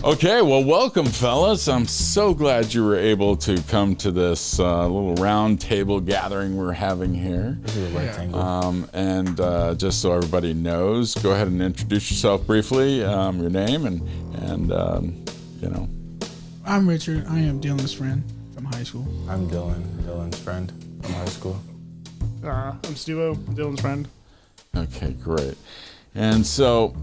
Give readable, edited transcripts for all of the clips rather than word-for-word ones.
Okay, well, welcome, fellas. I'm so glad you were able to come to this little round table gathering we're having here. This is a rectangle. And just so everybody knows, go ahead and introduce yourself briefly, your name, and you know. I'm Richard. I am Dylan's friend from high school. I'm Dylan, Dylan's friend from high school. I'm Steve-O, Dylan's friend. Okay, great. And so,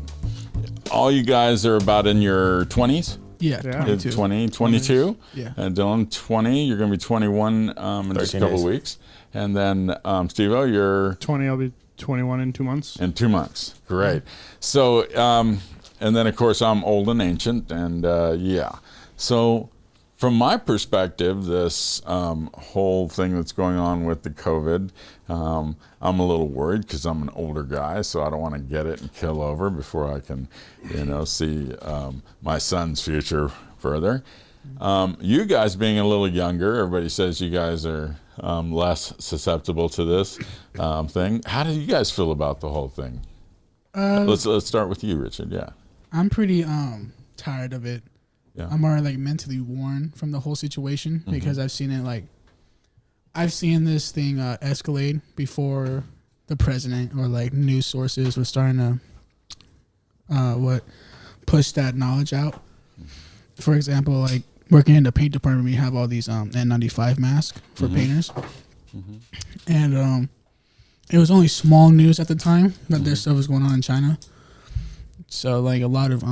all you guys are about in your 20s? Yeah, Yeah. 22. 20, 22? Yeah. And Dylan, 20. You're going to be 21 in just a couple of weeks. And then, Steve-O, you're 20, I'll be 21 in 2 months. in 2 months. Great. So, and then, of course, I'm old and ancient. And, yeah. So, from my perspective, this whole thing that's going on with the COVID, I'm a little worried because I'm an older guy, so I don't want to get it and kill over before I can, see my son's future further. You guys being a little younger, everybody says you guys are less susceptible to this thing. How do you guys feel about the whole thing? Let's start with you, Richard. Yeah. I'm pretty tired of it. Yeah. I'm already mentally worn from the whole situation because I've seen it I've seen this thing escalate before the president or news sources were starting to push that knowledge out. For example, working in the paint department, we have all these N95 masks for painters, and it was only small news at the time that this stuff was going on in China. So a lot of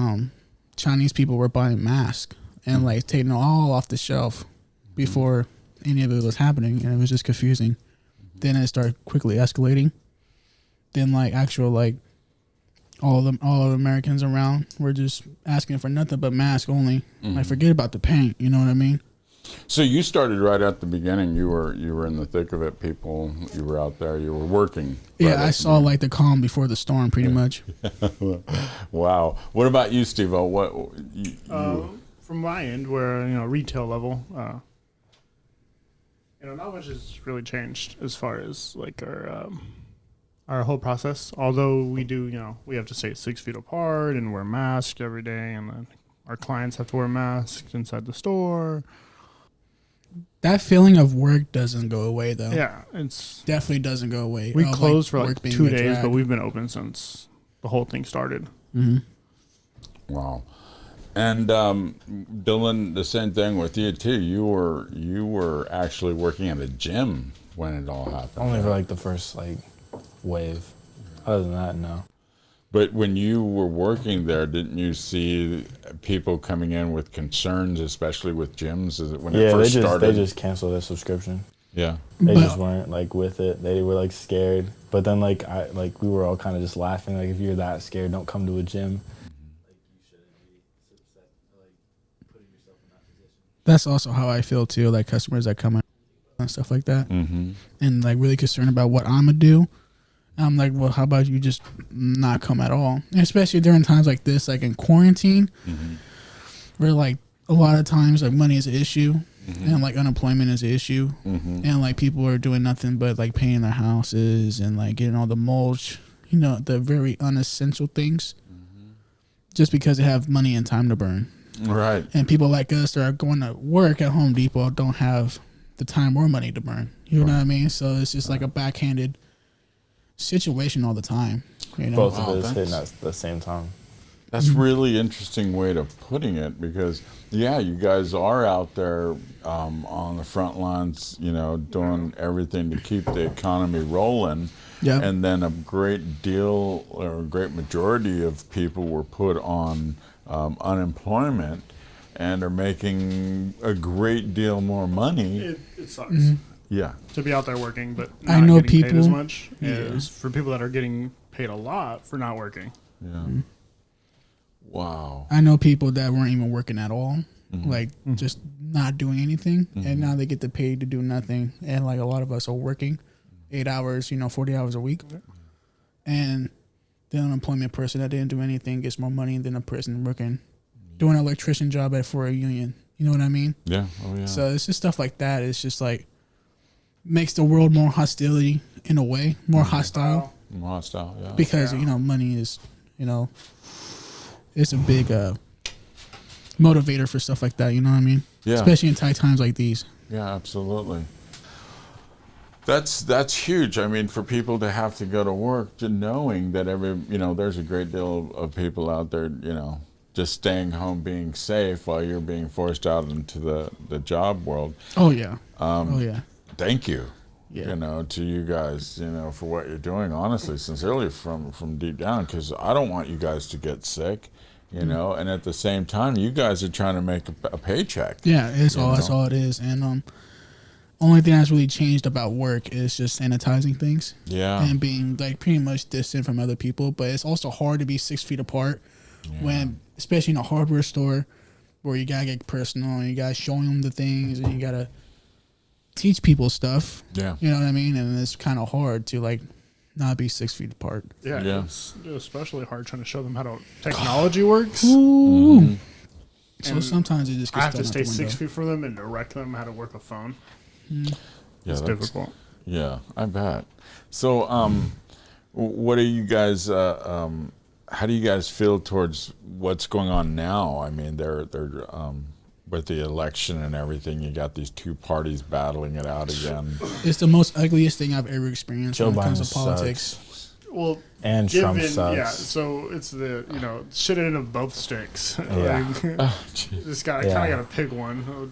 Chinese people were buying masks and taking it all off the shelf before any of it was happening, and it was just confusing. Then it started quickly escalating. Then all of the Americans around were just asking for nothing but masks only. Forget about the paint. You know what I mean? So you started right at the beginning. You were in the thick of it. You were out there. You were working. Yeah, I saw the calm before the storm, pretty much. Wow. What about you, Steve-O? What From my end, we're retail level. Not much has really changed as far as our whole process. Although we do, we have to stay 6 feet apart and wear masks every day, and then our clients have to wear masks inside the store. That feeling of work doesn't go away, though. Yeah, it's definitely doesn't go away. We closed for work being 2 a days, drag. but we've been open since the whole thing started. Wow. And Dylan, the same thing with you too. You were actually working at a gym when it all happened. Only for the first wave. Other than that, no. But when you were working there, didn't you see people coming in with concerns, especially with gyms? Is it when it first started? They just canceled their subscription. Yeah. They just weren't with it. They were scared. But then we were all kind of just laughing. If you're that scared, don't come to a gym. That's also how I feel too. Customers that come in and stuff like that, and really concerned about what I'm gonna do. I'm well, how about you just not come at all? And especially during times like this, in quarantine, where a lot of times money is an issue, and unemployment is an issue, and people are doing nothing but painting their houses and getting all the mulch, the very unessential things, just because they have money and time to burn. Right. And people like us that are going to work at Home Depot don't have the time or money to burn. You know what I mean? So it's just a backhanded situation all the time. Both of us hitting at the same time. That's really interesting way of putting it, because you guys are out there on the front lines, doing everything to keep the economy rolling. Yeah. And then a great deal or a great majority of people were put on unemployment and are making a great deal more money. It sucks. Yeah. To be out there working, but I not know getting paid people- as much is for people that are getting paid a lot for not working. Yeah. Wow. I know people that weren't even working at all, just not doing anything, and now they get the paid to do nothing. And a lot of us are working 8 hours, 40 hours a week, and the unemployment person that didn't do anything gets more money than a person working, doing an electrician job for a union. You know what I mean? Yeah. Oh yeah. So it's just stuff like that. It's just makes the world more hostility in a way, more hostile. More hostile. Yeah. Because money is, it's a big motivator for stuff like that. You know what I mean? Yeah. Especially in tight times like these. Yeah, absolutely. That's huge. I mean, for people to have to go to work, to knowing that there's a great deal of people out there, just staying home, being safe while you're being forced out into the job world. Oh yeah. Oh yeah. Thank you. Yeah. To you guys, for what you're doing, honestly, sincerely from deep down, because I don't want you guys to get sick, and at the same time, you guys are trying to make a paycheck. Yeah, that's all it is. And only thing that's really changed about work is just sanitizing things. Yeah. And being like pretty much distant from other people. But it's also hard to be 6 feet apart when, especially in a hardware store, where you gotta get personal and you gotta show them the things and you gotta teach people stuff. Yeah. You know what I mean? And it's kind of hard to like not be 6 feet apart. Yeah, Yeah. it's especially hard trying to show them how technology works. Ooh. Mm-hmm. So And sometimes it just gets I have to thrown out stay the 6 window. feet from them and direct them how to work a phone. Yeah, It's that's- difficult. Yeah, I bet. So, what are you guys? How do you guys feel towards what's going on now? I mean, they're with the election and everything. You got these two parties battling it out again. It's the most ugliest thing I've ever experienced Joe when it comes Biden to politics. sucks. Well, And Trump sucks. yeah, so it's the shit in of both sticks. Yeah. Oh, geez. This guy Yeah. kind of got to pick one.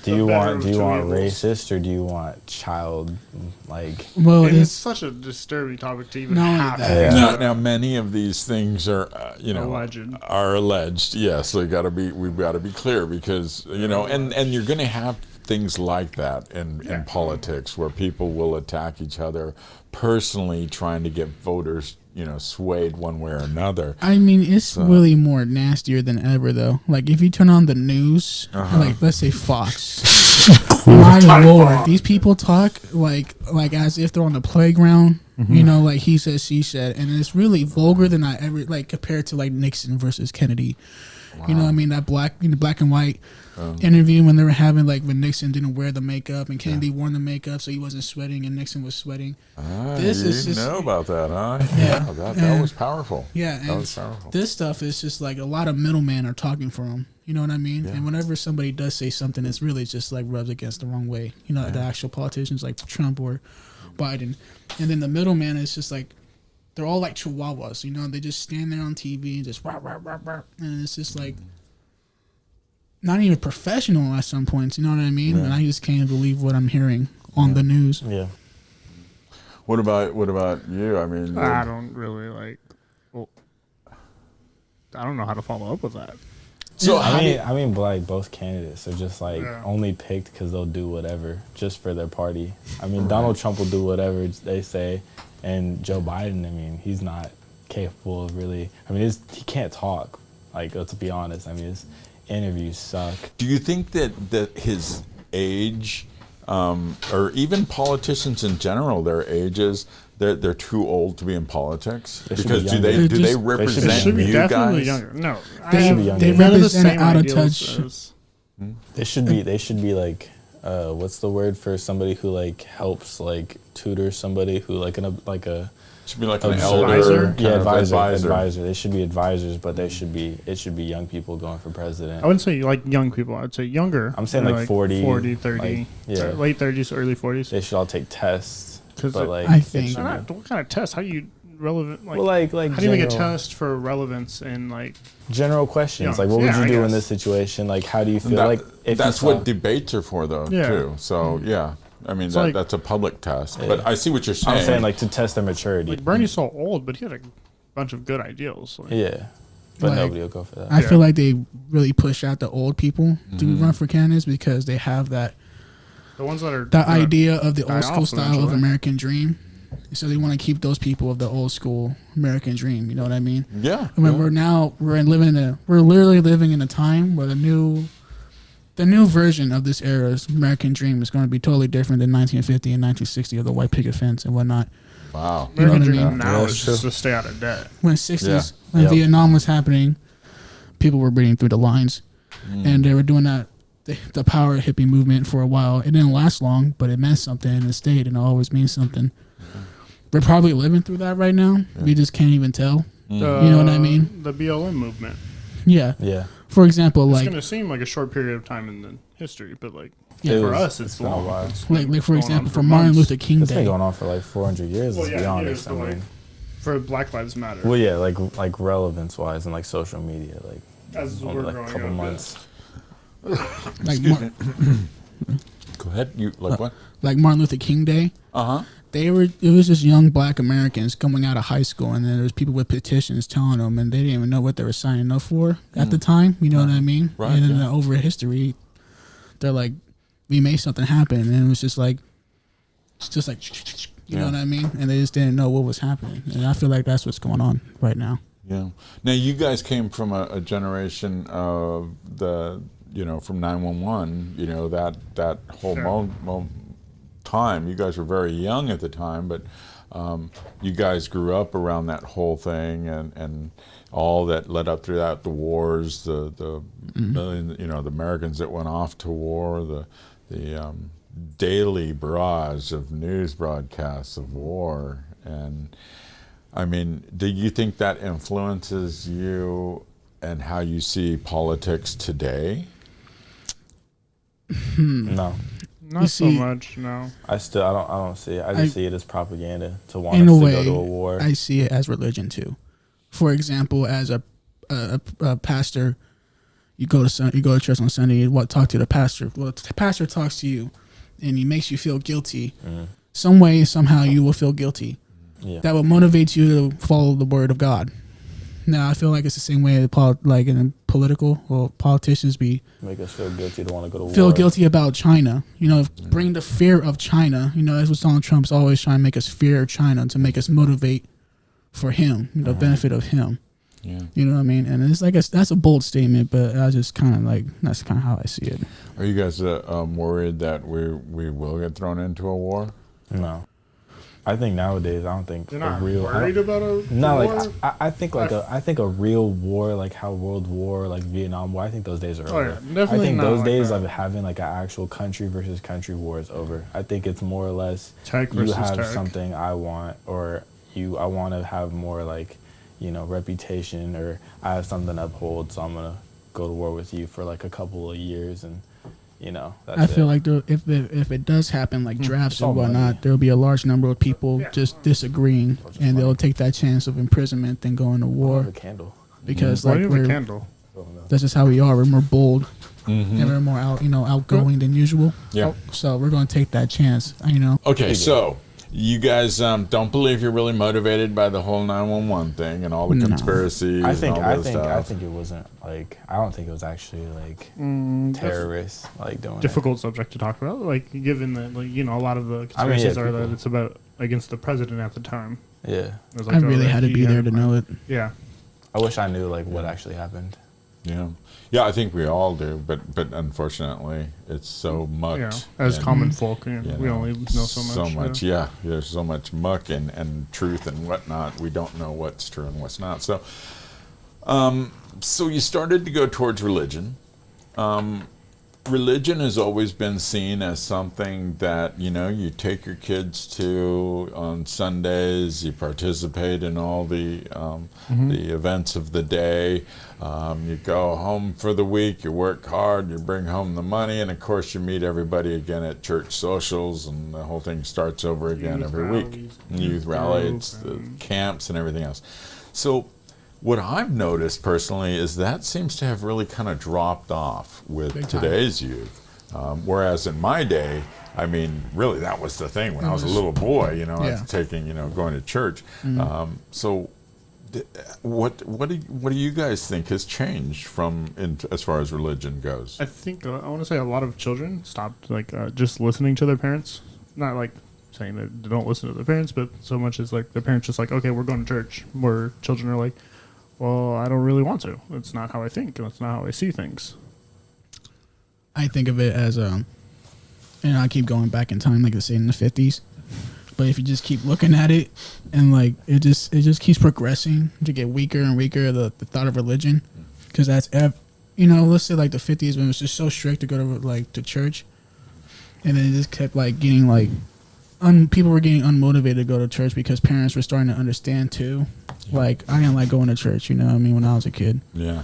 Do you better want of two evils. racist or do you want child Well, And it's it's such a disturbing topic to even Not only have. that- Yeah. Now, many of these things are, Alleged. are alleged. Yes, we've got to be clear because and you're going to have things like that in politics where people will attack each other personally, trying to get voters, swayed one way or another. I mean, it's really more nastier than ever, though. Like, if you turn on the news, like, let's say Fox, my lord, these people talk like as if they're on the playground, like he said, she said, and it's really vulgar than I ever, like, compared to, like, Nixon versus Kennedy. Wow. You know what I mean? That black and white interview when they were having, like, when Nixon didn't wear the makeup and Kennedy wore the makeup so he wasn't sweating and Nixon was sweating. This is just, know about that, huh? Yeah. That was powerful. Yeah, that was powerful. This stuff is just like a lot of middlemen are talking for him. You know what I mean? Yeah. And whenever somebody does say something, it's really just like rubs against the wrong way. The actual politicians like Trump or Biden. And then the middleman is just like, they're all like chihuahuas, they just stand there on TV and just rah, rah, rah, rah. And it's just like not even professional at some points, you know what I mean? Yeah. And I just can't believe what I'm hearing on the news. Yeah. What about you? I mean, I don't really I don't know how to follow up with that. So I mean, like both candidates are just like only picked because they'll do whatever just for their party. I mean, Donald Trump will do whatever they say, and Joe Biden, I mean, he's not capable of really. I mean, he can't talk. Like, let's be honest. I mean, his interviews suck. Do you think that his age, or even politicians in general, their ages, they're too old to be in politics? Because do they represent you guys? Younger. No, They should be younger. They represent out of touch. They should be like, what's the word for somebody who like helps like tutor somebody who like should be like an elder, advisor. They should be advisors, but it should be young people going for president. I wouldn't say like young people. I'd say younger. I'm saying like 40, 30, like, late 30s, early 40s. They should all take tests. But like, I think what kind of test? How do you relevant? Like, well, like how do you make a test for relevance in like general questions? Like, what would you do in this situation? Like, how do you feel? That's what debates are for, though, too. So I mean, that's a public test. Yeah. But I see what you're saying. I'm saying like to test their maturity. Like Bernie's so old, but he had a bunch of good ideals. Like, but nobody will go for that. I feel like they really push out the old people to run for candidates because they have that. The ones that are the idea of the old school style of American dream. So they want to keep those people of the old school American dream. You know what I mean? Yeah. I mean, we're literally living in a time where the new version of this era's American dream is going to be totally different than 1950 and 1960 of the white picket fence and whatnot. Wow. American dream now is just to stay out of debt. When Vietnam was happening, people were breathing through the lines, and they were doing that. The power hippie movement for a while. It didn't last long, but it meant something and it stayed, and it always means something. We're probably living through that right now. We just can't even tell. You know what I mean? The BLM movement. Yeah. Yeah. For example, It's like going to seem like a short period of time in the history, but like Yeah. for us, it's been a long. while. It's like for going on example, for Martin months. Luther King It's been Day. going on for like 400 years. Well, Let's yeah, be it honest. is, I but, like, mean, for Black Lives Matter. well, yeah, like relevance wise and like social media, like As we're only like growing a couple up, months. Like Go ahead. You like what? like Martin Luther King Day. Uh-huh. It was just young Black Americans coming out of high school, and then there was people with petitions telling them, and they didn't even know what they were signing up for at the time. You know what I mean? Right, And then yeah. over history, they're like, we made something happen, and it was just like, you know what I mean? And they just didn't know what was happening, and I feel like that's what's going on right now. Yeah. Now you guys came from a generation of from 911. You know that whole Sure. time. You guys were very young at the time, but you guys grew up around that whole thing and all that led up throughout the wars. The Americans that went off to war. The daily barrage of news broadcasts of war. And I mean, do you think that influences you and how you see politics today? No, Not You so see- much, no. I don't see it. I just see it as propaganda to want In us a to way, go to a war. I see it as religion too. For example, as a pastor, you go to church on Sunday. You talk to the pastor. Well, the pastor talks to you, and he makes you feel guilty. Some way, somehow, you will feel guilty. Yeah. That will motivate you to follow the word of God. Now, I feel like it's the same way like in political. Well, politicians Make us feel guilty to want to go to war. feel guilty about China. You know, bring the fear of China. You know, that's what Donald Trump's always trying to make us fear of China to make us motivate for him, the benefit of him. Yeah. You know what I mean? And it's like that's a bold statement, but I just kind of like that's kind of how I see it. Are you guys worried that we will get thrown into a war? No. I think nowadays I don't think You're a not real. worried about a No, war? like I think I think a real war, like how World War, like Vietnam War, I think those days are over. yeah, definitely I think not those like days that. of having like an actual country versus country war is over. I think it's more or less Tech you versus have tech. something I want, or I want to have more like, reputation, or I have something to uphold, so I'm gonna go to war with you for like a couple of years, and that's I feel it. like if it does happen, like drafts It's all and whatnot, money. there will be a large number of people just disagreeing, and they'll take that chance of imprisonment than going to I have war a candle. because Why like do you have a we're candle? that's just how we are. We're more bold Mm-hmm. and we're more outgoing than usual. Yeah. So we're gonna take that chance. Okay, so you guys don't believe you're really motivated by the whole 911 thing and all the No. conspiracies I think and all I this think stuff? I think it wasn't like I don't think it was actually like terrorists like doing Difficult subject to talk about, like given that a lot of the I mean, conspiracies yeah, are that people- it's about against the president at the time. it. Yeah, It was I like, really had to be there to know it. Yeah, I wish I knew like what actually happened. Yeah, I think we all do, but unfortunately, it's so mucked. as and, common folk, we know, only know so much. yeah. There's so much muck and truth and whatnot. We don't know what's true and what's not. So, so you started to go towards religion. Religion has always been seen as something that you take your kids to on Sundays. You participate in all the events of the day. You go home for the week. You work hard. You bring home the money, and of course you meet everybody again at church socials, and the whole thing starts over again Youth every rallies, week. Youth rallies, the and- camps, and everything else. So what I've noticed personally is that seems to have really kind of dropped off with Big time. today's youth. Whereas in my day, I mean, really that was the thing when I was a little boy, Yeah. going to church. So what do you guys think has changed as far as religion goes? I think I want to say a lot of children stopped just listening to their parents. Not like saying that they don't listen to their parents, but so much as like their parents just like, okay, we're going to church. Where children are like, well, I don't really want to. It's not how I think. That's not how I see things. I think of it as I keep going back in time, like I say in the 50s. But if you just keep looking at it, and like it just keeps progressing to get weaker and weaker, the thought of religion, because let's say like the 50s when it was just so strict to go to church, and then it just kept like getting like people were getting unmotivated to go to church because parents were starting to understand too. Like, I didn't like going to church, you know what I mean, when I was a kid. Yeah.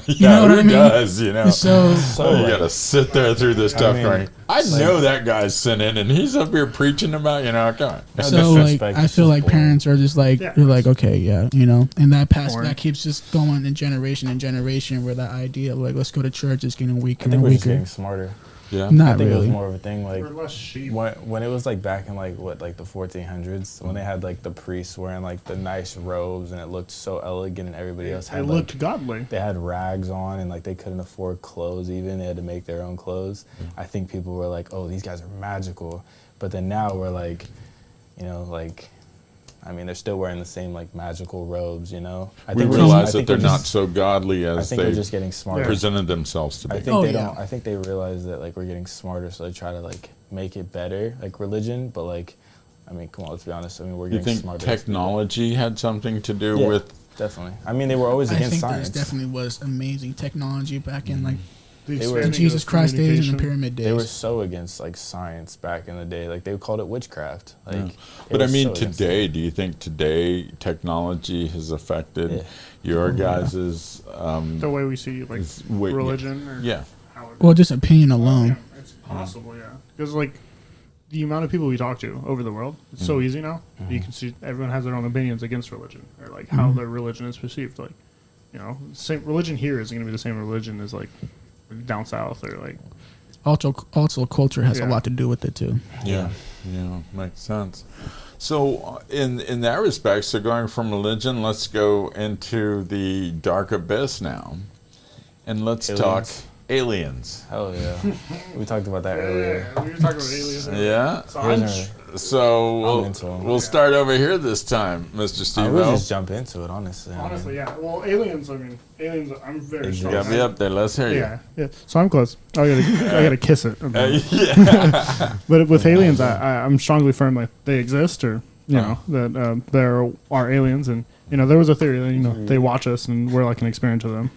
You know what I mean? Does, you know? So you got to sit there through this stuff going, I know that guy's sinning and he's up here preaching about, you know, come on. So, like, I feel like parents are just like, they're like, okay, yeah, you know, and that keeps just going in generation where that idea of, like, let's go to church is getting weaker and we're weaker. just getting smarter. Yeah. Not I think really. it was more of a thing like less sheep. when it was like back in like the 1400s when they had like the priests wearing like the nice robes and it looked so elegant and everybody else had looked godly. They had rags on and like they couldn't afford clothes even. They had to make their own clothes. I think people were like, oh, these guys are magical. But then now we're like, you know, like, I mean, they're still wearing the same like magical robes, you know. We realize that they're not so godly as they just getting smarter. Presented themselves to be. I think I think they realize that like we're getting smarter, so they try to like make it better, like religion. But like, I mean, come on, let's be honest. I mean, we're getting smarter. You think technology had something to do with? Definitely. I mean, they were always against science. I think there definitely was amazing technology back in like The Jesus Christ days and the pyramid days. They were so against like science back in the day. Like they called it witchcraft. Like, but I mean, today, do you think today technology has affected your guys's the way we see like religion? Or well, just opinion alone. Yeah, it's possible, yeah. Because like the amount of people we talk to over the world, it's so easy now. You can see everyone has their own opinions against religion or like how their religion is perceived. Like, you know, same religion here isn't going to be the same religion as like down south or like also culture has a lot to do with it too. Yeah, makes sense. So in that respect, so going from religion, let's go into the dark abyss now, and let's talk aliens. Hell yeah, we talked about that earlier. Yeah, we were talking about aliens. Yeah. So we'll start over here this time, Mr. Steve. We'll just jump into it, honestly. Honestly, yeah. Well, aliens. I'm very strong. You got me up there. Let's hear you. Yeah. So I'm close. I gotta kiss it. But with aliens, I'm strongly firm that they exist, or you know that there are aliens, and you know there was a theory that they watch us and we're like an experiment to them.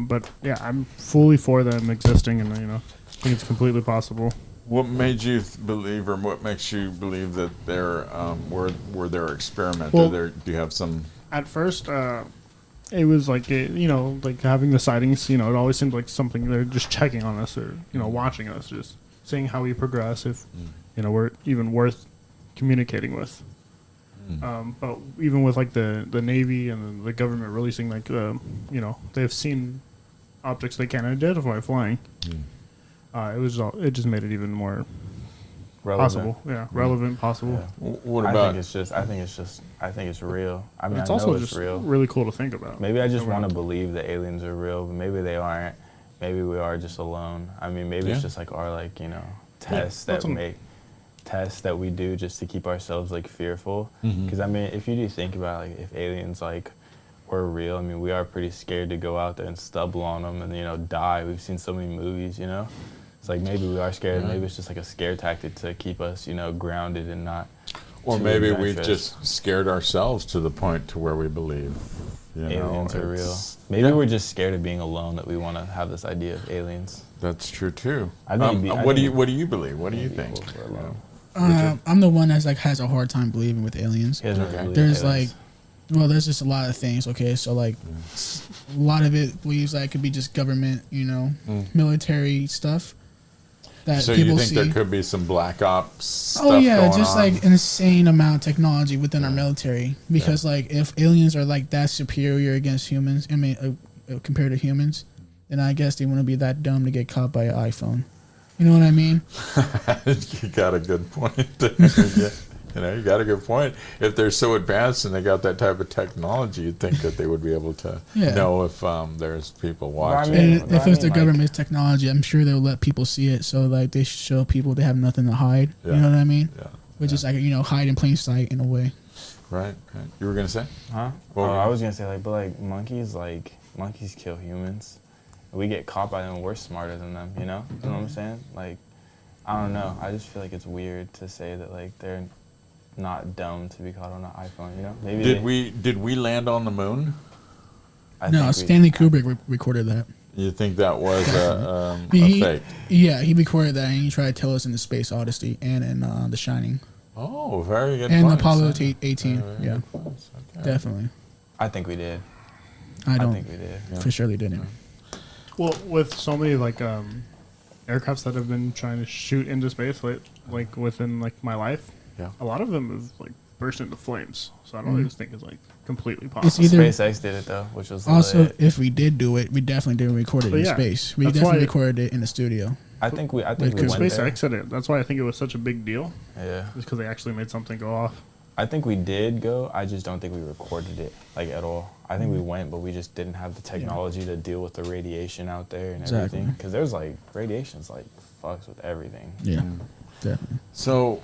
But yeah, I'm fully for them existing, and I think it's completely possible. What made you believe, or what makes you believe that they're were their experiment? Well, do you have some? At first, it was like like having the sightings. It always seemed like something they're just checking on us, or watching us, just seeing how we progress. If we're even worth communicating with. But even with like the Navy and the government releasing like they've seen objects they can't identify flying. It just made it even more relevant. Relevant, possible. Yeah. What about? I think it's real. I mean, it's I know also it's just real. really cool to think about. Maybe I just want to believe that aliens are real, but maybe they aren't. Maybe we are just alone. I mean, maybe it's just like our tests that we do just to keep ourselves like fearful. Because I mean, if you do think about like if aliens like were real, I mean, we are pretty scared to go out there and stumble on them and die. We've seen so many movies, It's like maybe we are scared. Maybe it's just like a scare tactic to keep us, grounded and not. Or maybe we've just scared ourselves to the point to where we believe aliens are real. Maybe we're just scared of being alone, that we want to have this idea of aliens. That's true too. What do you believe? What do you think? I'm the one that's like has a hard time believing with aliens. There's there's just a lot of things. Okay, so like a lot of it believes that it could be just government, military stuff. So you think there could be some black ops stuff going on? Like insane amount of technology within our military. Because like if aliens are like that superior against humans, I mean compared to humans, then I guess they wouldn't be that dumb to get caught by an iPhone. You know what I mean? You got a good point. You got a good point. If they're so advanced and they got that type of technology, you'd think that they would be able to know if there's people watching. If it's the government's technology, I'm sure they'll let people see it. So like they show people they have nothing to hide. Yeah. You know what I mean? Yeah. Which is like hide in plain sight in a way. Right. You were gonna say? Huh? I was gonna say but monkeys kill humans. We get caught by them and we're smarter than them, you know what I'm saying? Like, I don't know. I just feel like it's weird to say that like they're not dumb to be caught on an iPhone, Maybe did we land on the moon? No, Stanley Kubrick recorded that. You think that was a fake? Yeah, he recorded that and he tried to tell us in the Space Odyssey and in The Shining. Oh, very good. And points, Apollo huh? 18. Very Yeah, good points. Okay. definitely. I think we did. I don't think we did. for sure they didn't. Well, with so many like aircrafts that have been trying to shoot into space, like within like my life, Yeah. a lot of them have like burst into flames. So I don't even think it's like completely It's possible. either SpaceX did it though, which was also lit. if we did do it, we definitely didn't record it But in yeah, space. We that's definitely why- recorded it in the studio. I think we Because went SpaceX there. said it. That's why I think it was such a big deal. Yeah, Is because they actually made something go off. I think we did go. I just don't think we recorded it like at all. I think we went, but we just didn't have the technology to deal with the radiation out there and Exactly. everything. Because there's like radiation's like fucks with everything. Yeah, definitely. So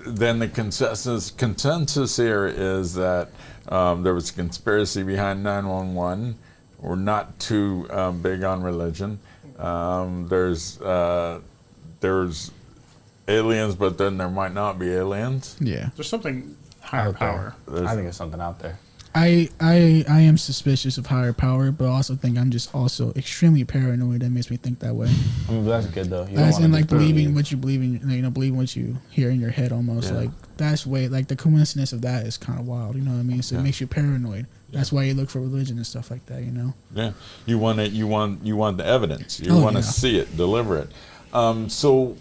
then the consensus here is that there was a conspiracy behind 911. We're not too big on religion. There's aliens, but then there might not be aliens. Yeah. There's something higher Out there. power. I think there's something out there. I am suspicious of higher power, but I also think I'm just also extremely paranoid. That makes me think that way. I mean, but that's good though. You don't As wanna in, just like believing believe. what you believe in, believing what you hear in your head. Almost Yeah. like that's way like the coincidence of that is kind of wild. You know what I mean? So Yeah. it makes you paranoid. That's why you look for religion and stuff like that. You know? Yeah, you want it. You want the evidence. You Oh, want to yeah. see it, deliver it. So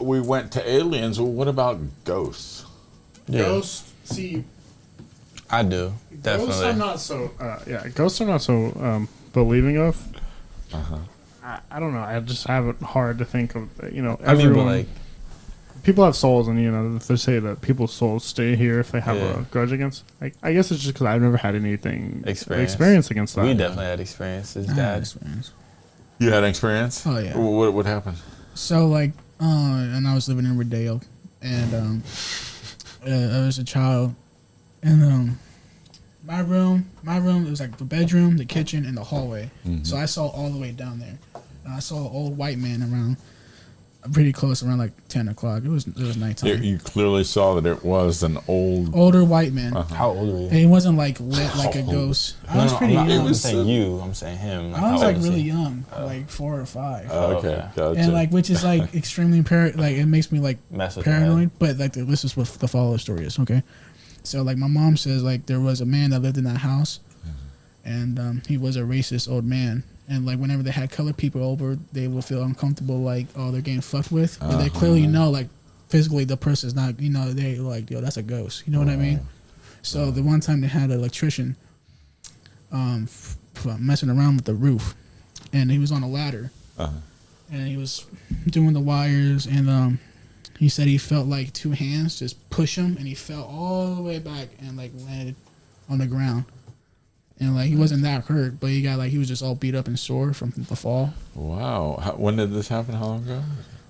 we went to aliens. Well, what about ghosts? Yeah. Ghosts, see, I do ghosts definitely. I'm not so. Ghosts I'm not so believing of. Uh-huh. I don't know. I just have it hard to think of. I mean, but everyone- like, people have souls, and if they say that people's souls stay here if they have Yeah. a grudge against. I guess it's just because I've never had anything Experience. against that. we definitely had experiences, I had Dad. experience. You had experience? Oh, yeah. What happened? So like, and I was living in Rodeo, and I was a child, and my room, it was like the bedroom, the kitchen, and the hallway. Mm-hmm. So I saw all the way down there, and I saw an old white man around, pretty close, around like 10 o'clock. It was nighttime. You clearly saw that it was an old. Older white man. How old were you? And he wasn't like lit like a How old? ghost. I was pretty I'm not, young. I'm saying you. I'm saying him. I was how like old is really he? young, like 4 or 5. Okay, okay. gotcha. And like, which is like extremely like it makes me like Mess with your head. paranoid. But like, this is what the follow story is. Okay, so like my mom says like there was a man that lived in that house, and he was a racist old man. And like whenever they had colored people over, they would feel uncomfortable, like oh they're getting fucked with, but they clearly know like physically the person's not. They like yo that's a ghost. You know what I mean? So the one time they had an electrician, messing around with the roof, and he was on a ladder. Uh-huh. And he was doing the wires, and he said he felt like 2 hands just push him, and he fell all the way back and like landed on the ground. And like he wasn't that hurt, but he was just all beat up and sore from the fall. Wow. When did this happen? How long ago?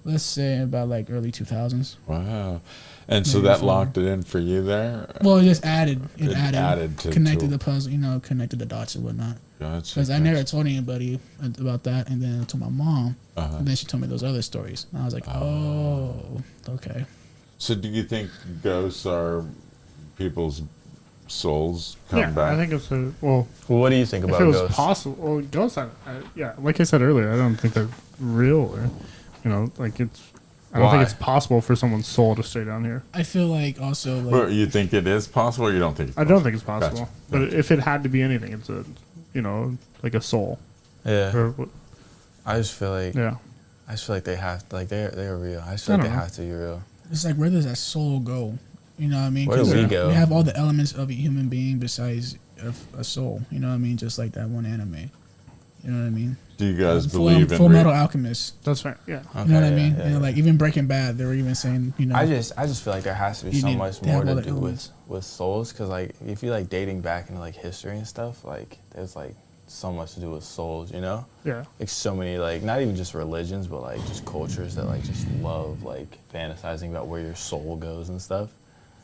Let's say about like early 2000s. Wow. And so Maybe that before. locked it in for you there? Well, it just added. It added to connected the puzzle, connected the dots and whatnot. Gotcha. Because I never told anybody about that, and then I told my mom, Uh-huh. and then she told me those other stories. And I was like, oh, okay. So do you think ghosts are people's souls come Yeah, back? I think it's a well. Well, what do you think If about it was ghosts? possible, well, ghosts. Like I said earlier, I don't think they're real, or like it's. I don't Why? think it's possible for someone's soul to stay down here. I feel like also like Well, you think it is possible or you don't think it's I possible? don't think it's possible. Gotcha. But if it had to be anything, it's a, like a soul. Yeah, Or, what- I just feel like yeah. they have like they're real. I just feel like I they don't know. have to be real. it's like where does that soul go? You know what I mean? Where do 'Cause we go? We have all the elements of a human being besides a soul. You know what I mean? Just like that one anime. You know what I mean? Do you guys Full, believe in Full Metal Alchemist. That's right. Yeah. You know what I Okay, mean? yeah, And yeah. like even Breaking Bad, they were even saying, I just feel like there has to be You so need much to have more all to the do elements. with souls, because like if you like dating back into like history and stuff, like there's like so much to do with souls, Yeah. like so many like not even just religions, but like just cultures that like just love like fantasizing about where your soul goes and stuff.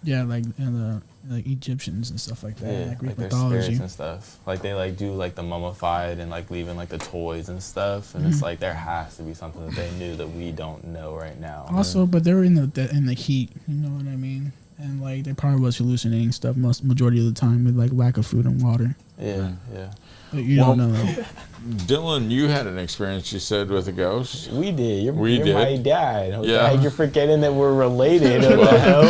yeah, like and like Egyptians and stuff like that, Yeah, like Greek like their mythology. spirits and stuff. Like they like do like the mummified and like leaving like the toys and stuff, and it's like there has to be something that they knew that we don't know right now. Also, but they were in the heat. You know what I mean? And like they probably was hallucinating stuff majority of the time with like lack of food and water. Yeah. But you don't know. Dylan, you had an experience, you said, with a ghost. We did. You're did. my dad. Yeah. You're forgetting that we're related. What the hell?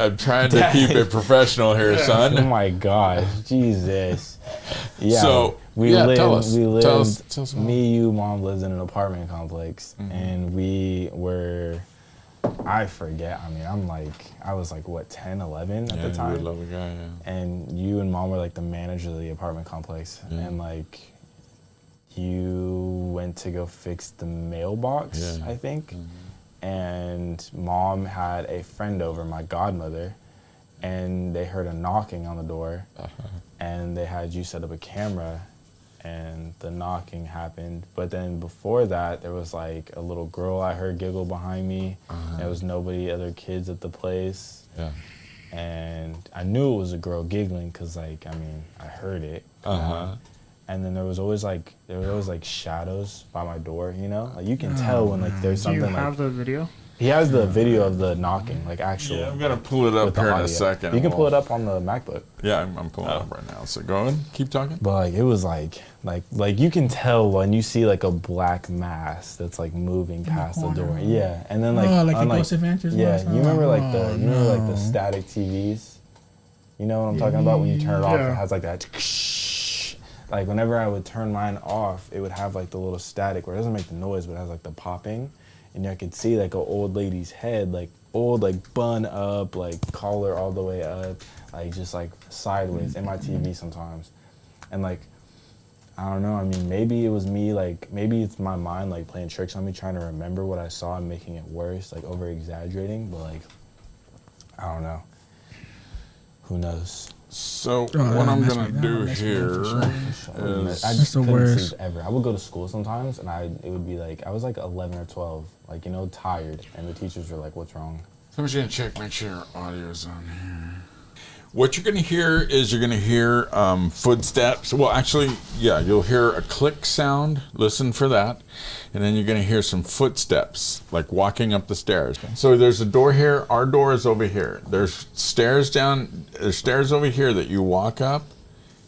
I'm trying to keep it professional here, son. Oh my God, Jesus. Yeah. So we lived. tell us. We lived. Tell us more. Me, you, mom lives in an apartment complex, and we were. I forget. I mean, I was like, what, 10, 11 at the time? You would love a guy, yeah. And you and mom were like the manager of the apartment complex. Yeah. And like, you went to go fix the mailbox, I think. And mom had a friend over, my godmother, and they heard a knocking on the door. And they had you set up a camera, and the knocking happened. But then before that, there was like a little girl I heard giggle behind me. There was nobody, other kids at the place. Yeah. And I knew it was a girl giggling because, like, I mean, I heard it. And then there was always like shadows by my door, you know? Like, you can tell when like there's something. Do you have the video? He has the video of the knocking, like actual. Yeah, I'm gonna pull it up here in a second. You can pull it up on the MacBook. Yeah, I'm pulling it up right now. So go ahead, keep talking. But like it was like you can tell when you see like a black mass that's like moving past the door. Yeah, and then like the Ghost Adventures. Yeah, you remember like the static TVs. You know what I'm talking about? When you turn it off, it has like that. Like whenever I would turn mine off, it would have like the little static where it doesn't make the noise, but it has like the popping. And I could see like an old lady's head, like old, like bun up, like collar all the way up, like just like sideways in my TV sometimes. And like, I don't know, I mean, maybe it was me, like, maybe it's my mind like playing tricks on me, trying to remember what I saw and making it worse, like over exaggerating, but like, I don't know. Who knows? So what I'm gonna do here is I just couldn't sleep ever. I would go to school sometimes, and it would be like I was like 11 or 12, like tired, and the teachers were like, "What's wrong?" So I'm just gonna check, make sure your audio's on here. What you're gonna hear is you're gonna hear footsteps. Well, actually, yeah, you'll hear a click sound. Listen for that, and then you're gonna hear some footsteps, like walking up the stairs. So there's a door here. Our door is over here. There's stairs down. There's stairs over here that you walk up.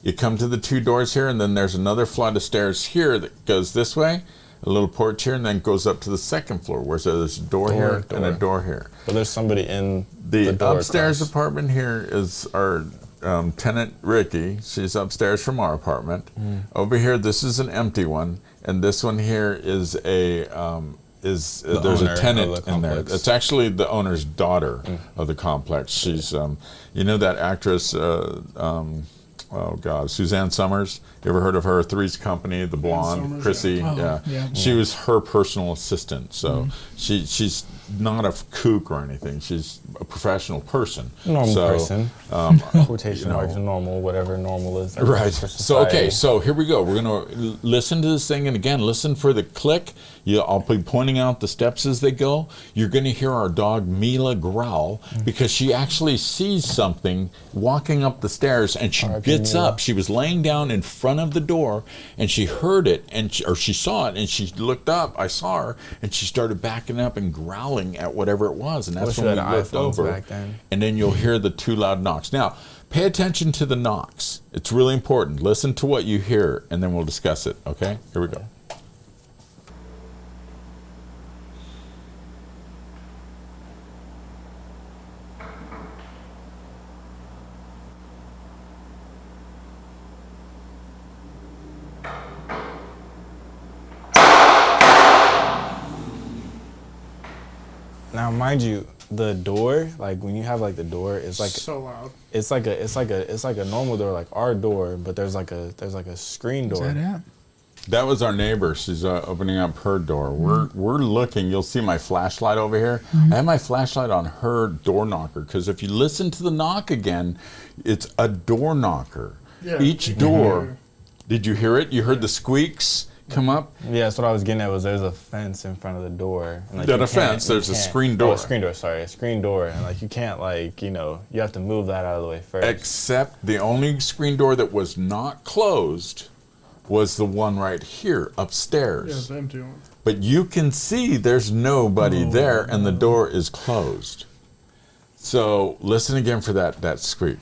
You come to the two doors here, and then there's another flight of stairs here that goes this way. A little porch here, and then goes up to the second floor, where there's a door here and a door here. But there's somebody in the upstairs apartment here is our tenant Ricky. She's upstairs from our apartment. Over here, this is an empty one, and this one here is there's a tenant in there. It's actually the owner's daughter of the complex. She's you know that actress. Oh God, Suzanne Summers. You ever heard of her? Three's Company, the blonde, Summers, Chrissy. Yeah. She was her personal assistant. So she's not a kook or anything. She's a professional person. Normal person. Quotation marks, normal, whatever normal is. Right. So okay. So here we go. We're gonna listen to this thing, and again, listen for the click. I'll be pointing out the steps as they go. You're gonna hear our dog Mila growl because she actually sees something walking up the stairs, and she gets up. She was laying down in front of the door, and she heard it, or she saw it, and she looked up. I saw her, and she started backing up and growling at whatever it was, and that's when we looked over. Back then. And then you'll hear the two loud knocks. Now, pay attention to the knocks. It's really important. Listen to what you hear, and then we'll discuss it. Okay? Here we go. Now, mind you, the door, like when you have like the door, it's like so loud. It's like a normal door, like our door, but there's like a screen door. Is that it? That was our neighbor. She's opening up her door. We're looking. You'll see my flashlight over here. I have my flashlight on her door knocker because if you listen to the knock again, it's a door knocker. Yeah, each door. Did you hear it? You heard the squeaks come up? Yeah, that's what I was getting at. There's a fence in front of the door. And, like, not a fence. There's a screen door. Oh, a screen door. Sorry, a screen door, and like you can't you have to move that out of the way first. Except the only screen door that was not closed was the one right here upstairs. Yeah, it's the empty one. But you can see there's nobody there, and the door is closed. So listen again for that squeak.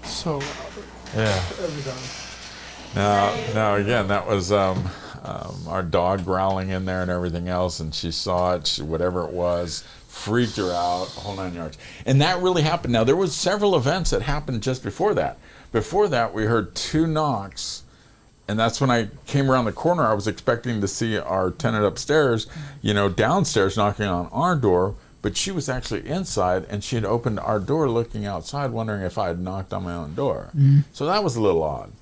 So Yeah. every time. Now again, that was our dog growling in there and everything else, and she saw it, whatever it was, freaked her out, whole 9 yards. And that really happened. Now, there was several events that happened just before that. Before that, we heard 2 knocks, and that's when I came around the corner. I was expecting to see our tenant upstairs, downstairs knocking on our door, but she was actually inside, and she had opened our door looking outside, wondering if I had knocked on my own door. So that was a little odd.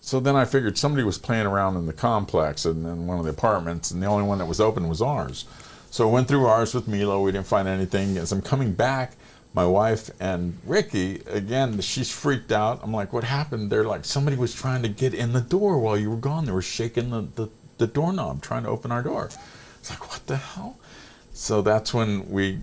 So then I figured somebody was playing around in the complex and in one of the apartments, and the only one that was open was ours. So I went through ours with Milo. We didn't find anything. As I'm coming back, my wife and Ricky, again, she's freaked out. I'm like, what happened? They're like, somebody was trying to get in the door while you were gone. They were shaking the doorknob, trying to open our door. It's like, what the hell? So that's when we,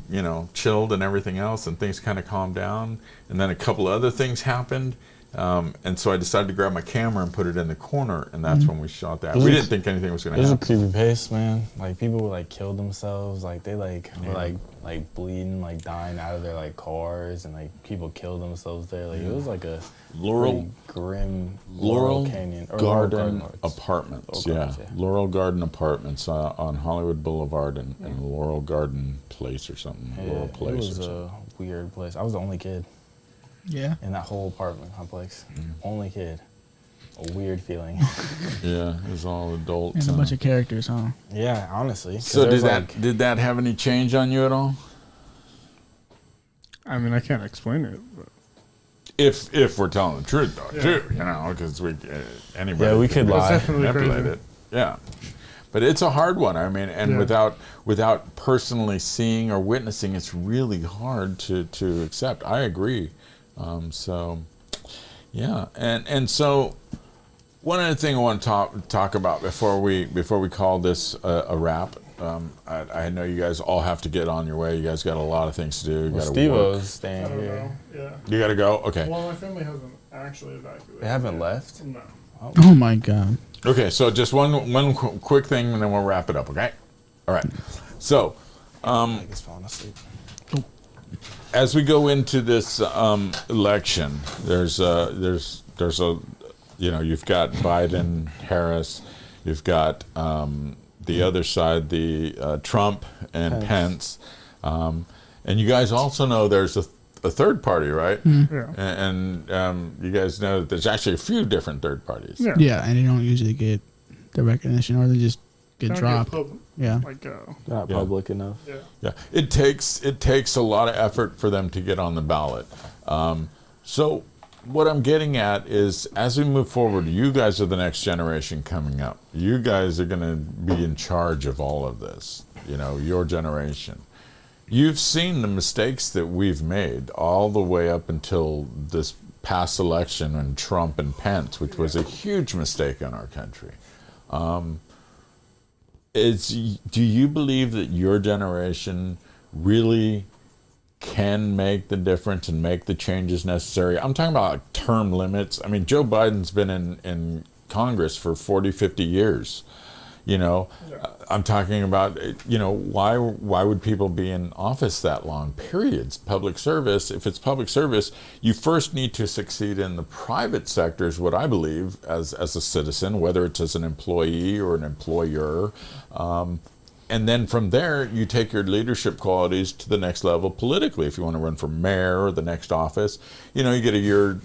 chilled and everything else, and things kind of calmed down. And then a couple of other things happened. And so I decided to grab my camera and put it in the corner, and that's when we shot that. We didn't think anything was going to happen. It was a creepy pace, man. Like, people would, like, kill themselves. Like, they, were, bleeding, like, dying out of their, like, cars, and, like, people killed themselves there. Like, it was, like, a pretty grim Laurel Canyon. Or Garden Laurel Apartments. Laurel Gardens, Yeah. Laurel Garden Apartments on Hollywood Boulevard and Laurel Garden Place or something. Yeah, Laurel Place. it was a weird place. I was the only kid. Yeah. In that whole apartment complex. Only kid. A weird feeling. Yeah, it was all adults. And a bunch of characters, huh? Yeah, honestly. So did that have any change on you at all? I mean, I can't explain it. But. If we're telling the truth, though, too, because anybody we could lie. manipulate it. Yeah. But it's a hard one. I mean, and without personally seeing or witnessing, it's really hard to accept. I agree. And so one other thing I want to talk about before we call this a wrap. I know you guys all have to get on your way. You guys got a lot of things to do. You got to work. Steve-O's staying I don't here. know. Yeah. You got to go? Okay. Well, my family hasn't actually evacuated. They haven't left? No. Oh my God. Okay, so just one quick thing, and then we'll wrap it up. Okay. All right. So, I guess falling asleep. as we go into this election, there's a you've got Biden, Harris, you've got the other side, the Trump and Pence, and you guys also know there's a third party, right? Yeah. And you guys know that there's actually a few different third parties. Yeah. Yeah, and they don't usually get the recognition, or they just get Don't dropped. Yeah. Like, They're not public enough. yeah. Yeah, it takes a lot of effort for them to get on the ballot. So what I'm getting at is, as we move forward, you guys are the next generation coming up. You guys are going to be in charge of all of this. Your generation. You've seen the mistakes that we've made all the way up until this past election and Trump and Pence, which was a huge mistake in our country. Do you believe that your generation really can make the difference and make the changes necessary? I'm talking about like term limits. I mean, Joe Biden's been in Congress for 40, 50 years. I'm talking about, why would people be in office that long? Periods. Public service. If it's public service, you first need to succeed in the private sector, is what I believe, as a citizen, whether it's as an employee or an employer. And then from there, you take your leadership qualities to the next level politically. If you want to run for mayor or the next office, you get a year or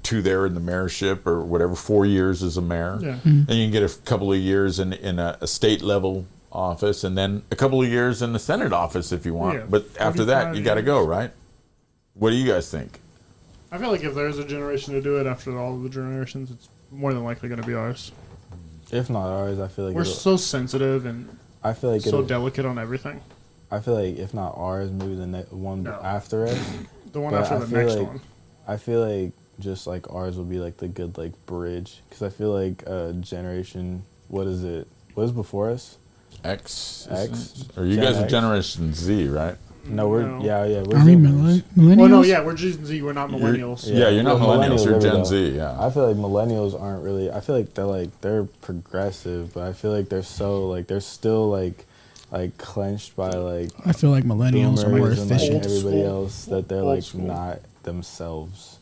two there in the mayorship or whatever, 4 years as a mayor. Yeah. And you can get a couple of years in a state level office, and then a couple of years in the Senate office if you want. Yeah, but after that, you got to go, right? What do you guys think? I feel like if there's a generation to do it after all of the generations, it's more than likely going to be ours. If not ours, I feel like We're so sensitive and I feel like so delicate on everything. I feel like if not ours, maybe the one after us. The one But after I the feel next like- one. I feel like just like ours will be like the good like bridge, because I feel like generation. What is it? What is before us? X? X? Or you Gen guys are X? Generation Z, right? No, we're No. yeah. We're Are we Zoomers. millennials? Well, no, yeah, we're Gen Z. We're not millennials. Yeah, you're not We're millennials. You're there we Gen go. Z. Yeah. I feel like millennials aren't really. I feel like they're progressive, but I feel like they're still like clenched by like I feel like millennials are more boomers and like efficient. everybody else that they're Old like school. not themselves.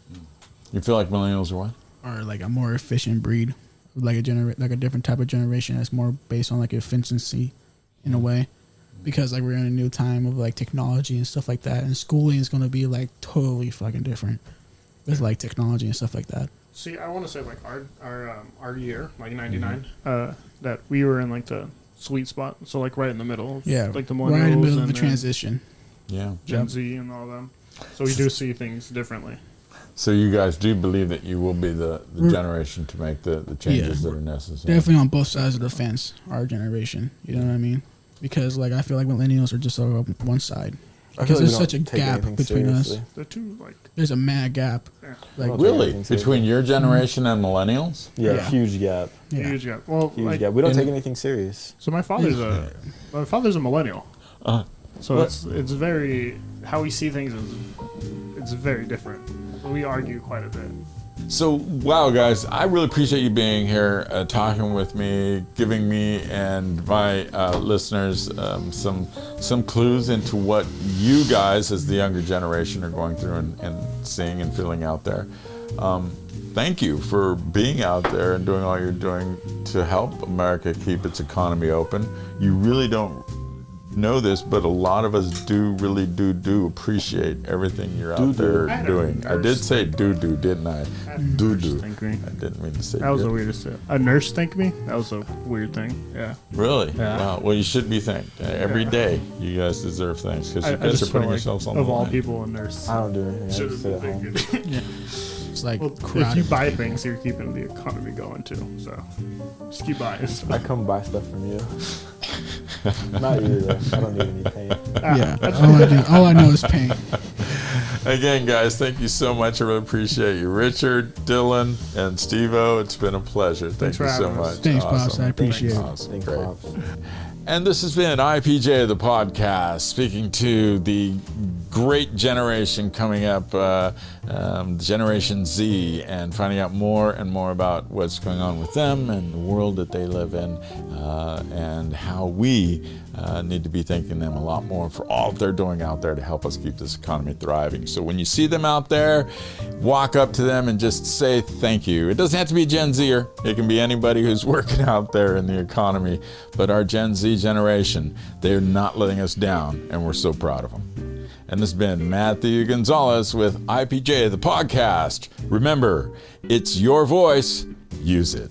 You feel like millennials are what? Or like a more efficient breed, like like a different type of generation that's more based on like efficiency, in a way, because like we're in a new time of like technology and stuff like that, and schooling is gonna be like totally fucking different with like technology and stuff like that. See, I want to say like our year, like '99, that we were in like the sweet spot. So like right in the middle. Yeah, like the right in the middle of and the then transition. Yeah. Gen Z and all them. So we do see things differently. So you guys do believe that you will be the generation to make the changes that are necessary? Definitely on both sides of the fence, our generation. You know what I mean? Because like I feel like millennials are just on one side. Because there's such a gap between us. They're too like. There's a mad gap. Yeah. Like Really? Between your generation and millennials? Yeah, Yeah. huge gap. yeah. Huge gap. Well, Huge like, gap. We don't and- take anything serious. so my father's a millennial. So What? it's very how we see things is it's very different. We argue quite a bit. So, wow, guys, I really appreciate you being here, talking with me, giving me and my listeners some clues into what you guys, as the younger generation, are going through and seeing and feeling out there. Thank you for being out there and doing all you're doing to help America keep its economy open. You really don't know this, but a lot of us really do appreciate everything you're out there doing. I did say didn't I? Do. Thank me. I didn't mean to say That was do. the weirdest thing. A nurse thank me? That was a weird thing. Yeah. Really? Yeah. Wow. Well, you should be thanked every day. You guys deserve thanks because you I guys are just putting felt like, yourselves on of the all line. people, a nurse. I don't do anything. I Should just have sit at been home. Yeah. It's like Well, if crowded. you buy things, you're keeping the economy going too. So just keep buying I stuff. come buy stuff from you. Not you though. I don't need any pain. Yeah. All I know is pain. Again, guys, thank you so much. I really appreciate you. Richard, Dylan, and Steve-O, it's been a pleasure. Thank Thanks you for so having us. much. Thanks, Pops. Awesome. I appreciate it. Awesome. Thanks, Great. Pops. And this has been IPJ The Podcast, speaking to the great generation coming up, Generation Z, and finding out more and more about what's going on with them and the world that they live in, and how we need to be thanking them a lot more for all they're doing out there to help us keep this economy thriving. So when you see them out there, walk up to them and just say thank you. It doesn't have to be a Gen Zer. It can be anybody who's working out there in the economy. But our Gen Z generation, they're not letting us down, and we're so proud of them. And this has been Matthew Gonzalez with IPJ The Podcast. Remember, it's your voice. Use it.